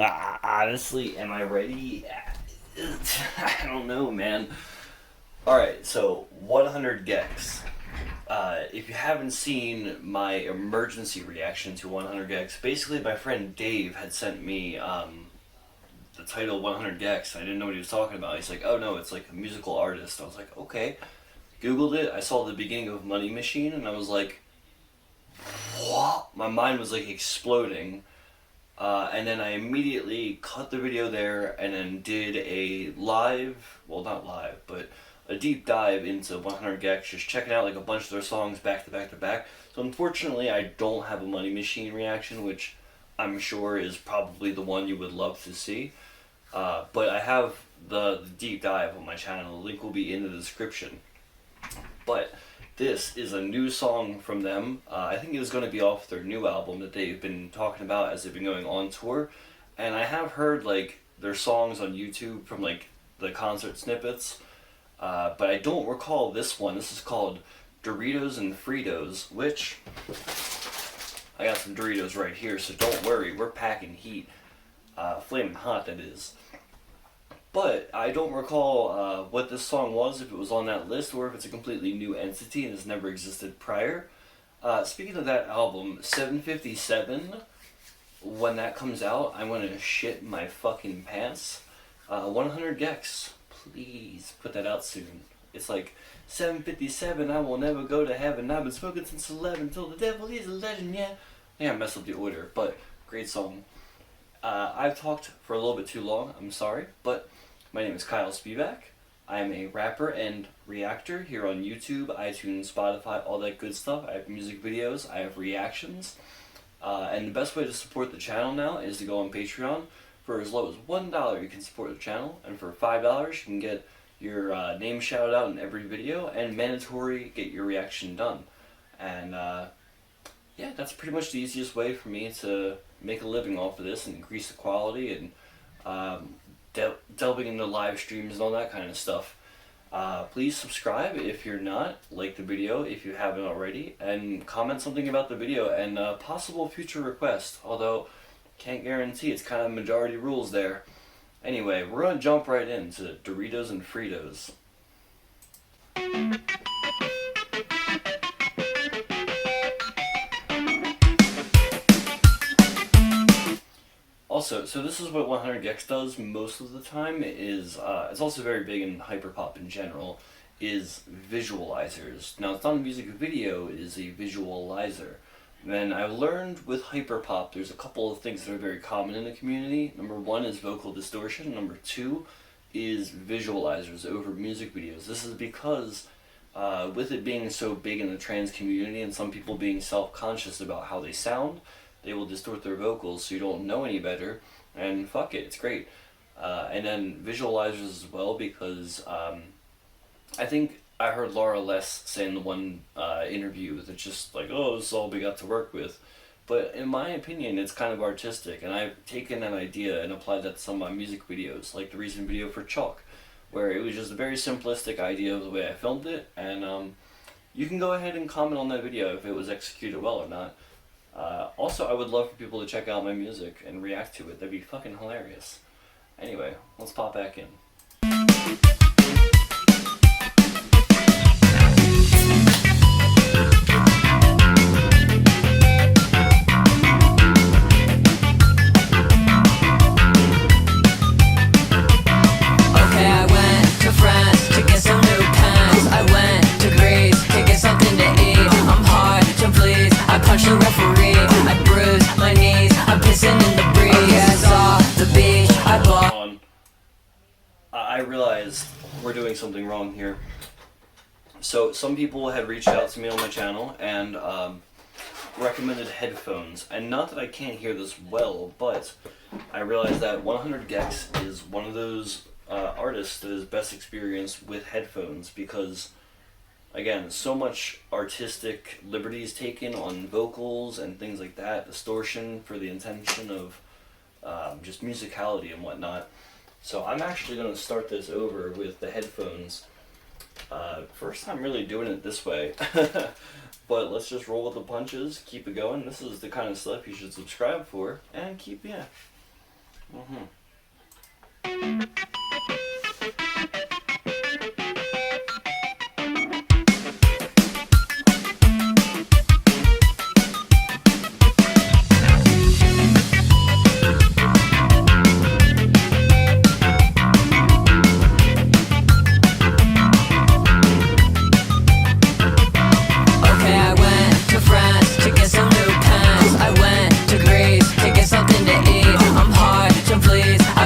Honestly, am I ready? I don't know, man. Alright, so 100 Gecs. If you haven't seen my emergency reaction to 100 Gecs, basically my friend Dave had sent me the title 100 Gecs. I didn't know what he was talking about. He's like, oh no, it's like a musical artist. I was like, okay. Googled it. I saw the beginning of Money Machine, and I was like, what? My mind was like exploding. And then I immediately cut the video there and then did a live, well, not live, but a deep dive into 100 Gecs, just checking out like a bunch of their songs back to back to back. So unfortunately, I don't have a Money Machine reaction, which I'm sure is probably the one you would love to see. But I have the deep dive on my channel. The link will be in the description. But this is a new song from them. I think it was going to be off their new album that they've been talking about as they've been going on tour. And I have heard like their songs on YouTube from like the concert snippets. But I don't recall this one. This is called Doritos and Fritos, which I got some Doritos right here, so don't worry, we're packing heat. Flaming hot, that is. But I don't recall what this song was, if it was on that list, or if it's a completely new entity and has never existed prior. Speaking of that album, 757, when that comes out, I'm gonna shit my fucking pants. 100 Gecs, please put that out soon. It's like, 757, I will never go to heaven. I've been smoking since 11, till the devil is a legend, yeah. Yeah, I messed up the order, but great song. I've talked for a little bit too long, I'm sorry, but my name is Kyle Spevak. I am a rapper and reactor here on YouTube, iTunes, Spotify, all that good stuff. I have music videos, I have reactions, and the best way to support the channel now is to go on Patreon. For as low as $1 you can support the channel, and for $5 you can get your name shouted out in every video, and mandatory get your reaction done. And yeah, that's pretty much the easiest way for me to make a living off of this and increase the quality and delving into live streams and all that kind of stuff. Please subscribe if you're not, like the video if you haven't already, and comment something about the video and possible future requests, although can't guarantee, it's kind of majority rules there. Anyway, we're gonna jump right into Doritos and Fritos. Also, so this is what 100 Gecs does most of the time, is, it's also very big in hyperpop in general, is visualizers. Now, it's not a music video, it is a visualizer. And I learned with hyperpop, there's a couple of things that are very common in the community. Number one is vocal distortion. Number two is visualizers over music videos. This is because with it being so big in the trans community and some people being self-conscious about how they sound, they will distort their vocals so you don't know any better, and fuck it, it's great. And then visualizers as well, because I think I heard Laura Less say in the one interview that just like, oh, this is all we got to work with. But in my opinion, it's kind of artistic, and I've taken that idea and applied that to some of my music videos, like the recent video for Chalk, where it was just a very simplistic idea of the way I filmed it, and you can go ahead and comment on that video if it was executed well or not. Also, I would love for people to check out my music and react to it. That'd be fucking hilarious. Anyway, let's pop back in. I realized we're doing something wrong here. So some people had reached out to me on my channel and recommended headphones. And not that I can't hear this well, but I realized that 100 Gecs is one of those artists that is best experienced with headphones because, again, so much artistic liberties taken on vocals and things like that, distortion for the intention of just musicality and whatnot. So I'm actually going to start this over with the headphones. First time really doing it this way. But let's just roll with the punches, keep it going. This is the kind of stuff you should subscribe for, and keep, yeah. Mm-hmm.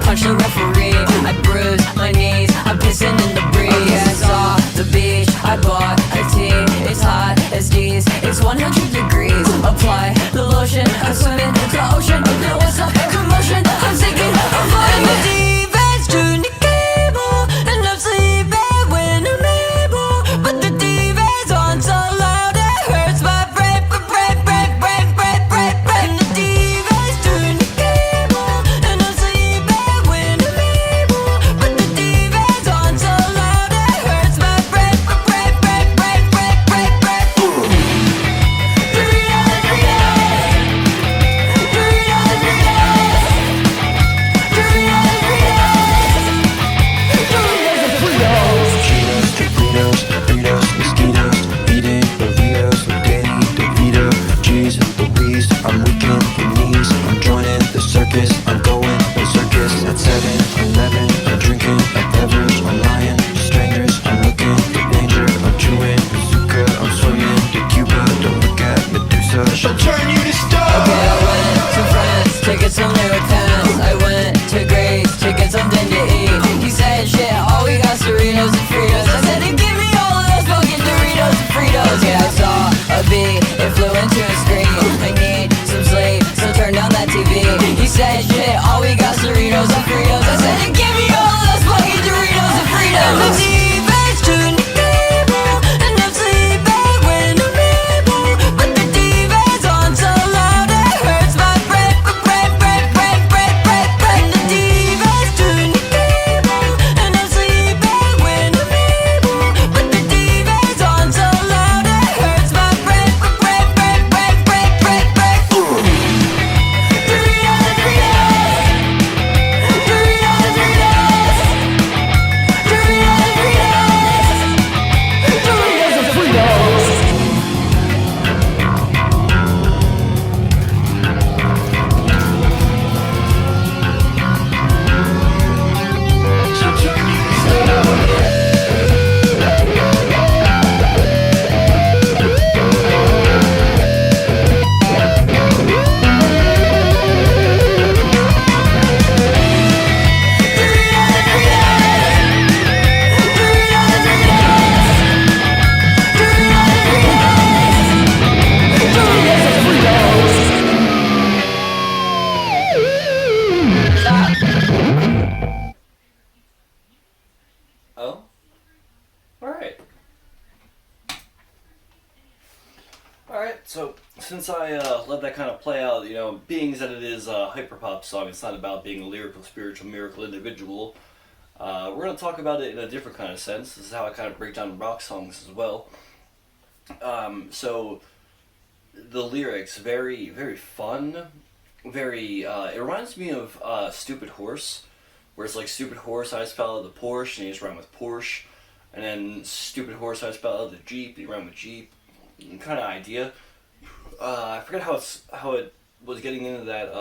Punch the referee, I bruise my knees, I'm pissing in the breeze. Yeah, I saw the beach, I bought a tea. It's hot as D's, it's 100 degrees. Apply the lotion, I'm swimming the ocean. There was a commotion, I'm sinking, I'm floating. The defense tuned the cable, and I'm sleeping when I'm able. But the defense on so loud it hurts my brain. And the defense tuned the cable, and I'm sleeping when I'm able. But the defense on so loud it hurts my brain. Cheetos, Doritos, Fritos, mosquitoes, eating Doritos with Danny DeVito. Jeez Louise, I'm weak in the knees. I'm joining the circus, I'm going the circus at 7-Eleven. I'm drinking a beverage, I'm lying to strangers. I'm looking for danger, I'm chewing bazooka. I'm swinging to Cuba, don't look at Medusa. She'll turn you to stone. Okay, I went to France to get some new pants. I went to Greece to get something to eat. He said, shit, all we got Doritos and Fritos. I said, give me all of those fucking Doritos and Fritos. Yeah, I saw a bee, it flew into a screen. I need some sleep, so turn down that TV. He said, shit, all we got Doritos and Fritos. I said, give me all of those fucking Doritos and Fritos. The defense tuned the cable, and I'm sleeping when I'm able. But the defense on so loud it hurts my brain. And the defense tuned the cable, and I'm sleeping when I'm able. But the defense on so loud it hurts my brain. Oh? Alright. Alright, so since I let that kind of play out, you know, being that it is a hyperpop song, it's not about being a lyrical, spiritual, miracle individual. We're going to talk about it in a different kind of sense. This is how I kind of break down rock songs as well. So, the lyrics, very, very fun. Very, it reminds me of Stupid Horse, where it's like Stupid Horse, I spell out the Porsche, and you just rhyme with Porsche. And then Stupid Horse, I spell out the Jeep, and you rhyme with Jeep. Kind of idea. I forget how it was getting into that.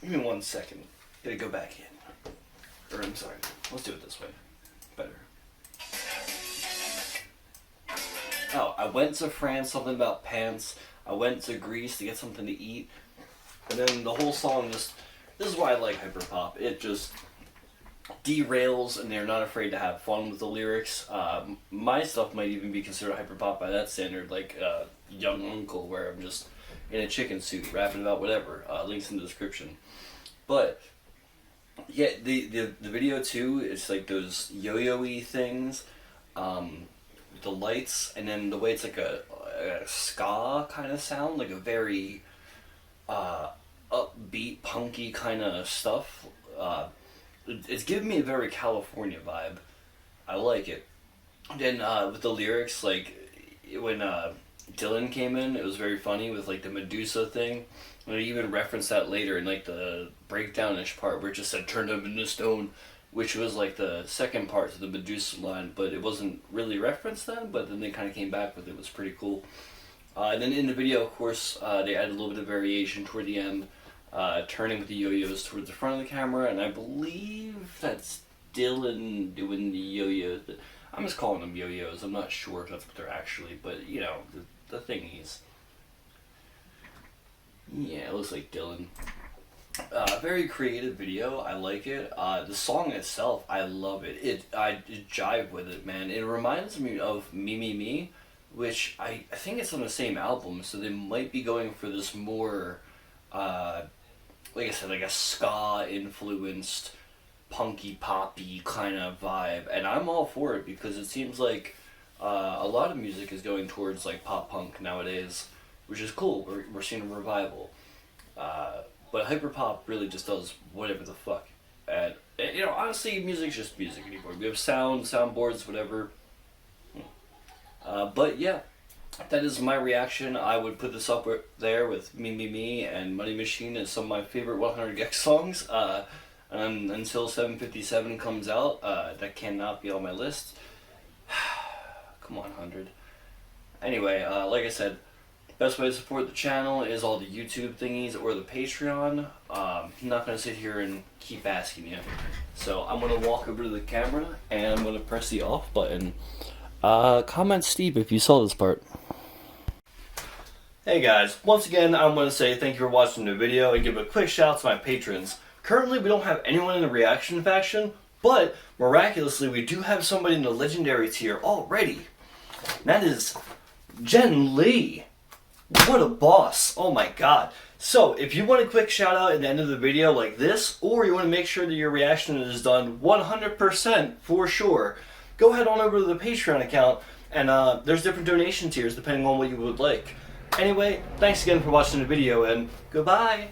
Give me 1 second. Gotta go back in. Or, I'm sorry. Let's do it this way. Better. Oh, I went to France, something about pants. I went to Greece to get something to eat. And then the whole song just... This is why I like hyperpop. It just derails, and they're not afraid to have fun with the lyrics. My stuff might even be considered hyperpop by that standard, like Young Uncle, where I'm just in a chicken suit rapping about whatever. Links in the description. But yeah, the video too, it's like those yo-yo-y things, the lights, and then the way it's like a ska kind of sound, like a very upbeat, punky kind of stuff. It's giving me a very California vibe. I like it. Then with the lyrics, like when Dylan came in. It was very funny with like the Medusa thing. And I even referenced that later in like the breakdown-ish part where it just said "turned up into stone," which was like the second part to the Medusa line, but it wasn't really referenced then. But then they kind of came back with it. It was pretty cool. And then in the video, of course, they added a little bit of variation toward the end, turning the yo-yos towards the front of the camera, and I believe that's Dylan doing the yo-yos. I'm just calling them yo-yos. I'm not sure if that's what they're actually, but you know, the thingies. Yeah, it looks like Dylan. Very creative video. I like it. The song itself, I love it. I jive with it, man. It reminds me of Me Me Me, which I think it's on the same album, so they might be going for this more, like I said, like a ska influenced, punky poppy kind of vibe, and I'm all for it because it seems like a lot of music is going towards like pop punk nowadays, which is cool. We're seeing a revival, but Hyperpop really just does whatever the fuck. And you know, honestly, music's just music anymore. We have soundboards, whatever. But yeah, that is my reaction. I would put this up there with Me Me Me and Money Machine as some of my favorite 100 Gecs songs. Until 757 comes out, that cannot be on my list. Come on, 100. Anyway, like I said, best way to support the channel is all the YouTube thingies or the Patreon. I'm not going to sit here and keep asking you. So I'm going to walk over to the camera and I'm going to press the off button. Comment Steve if you saw this part. Hey guys, once again I'm going to say thank you for watching the video and give a quick shout out to my patrons. Currently we don't have anyone in the reaction faction, but miraculously we do have somebody in the legendary tier already. That is Jen Lee. What a boss. Oh my god. So if you want a quick shout out at the end of the video like this, or you want to make sure that your reaction is done 100% for sure, go ahead on over to the Patreon account, and there's different donation tiers depending on what you would like. Anyway, thanks again for watching the video, and goodbye!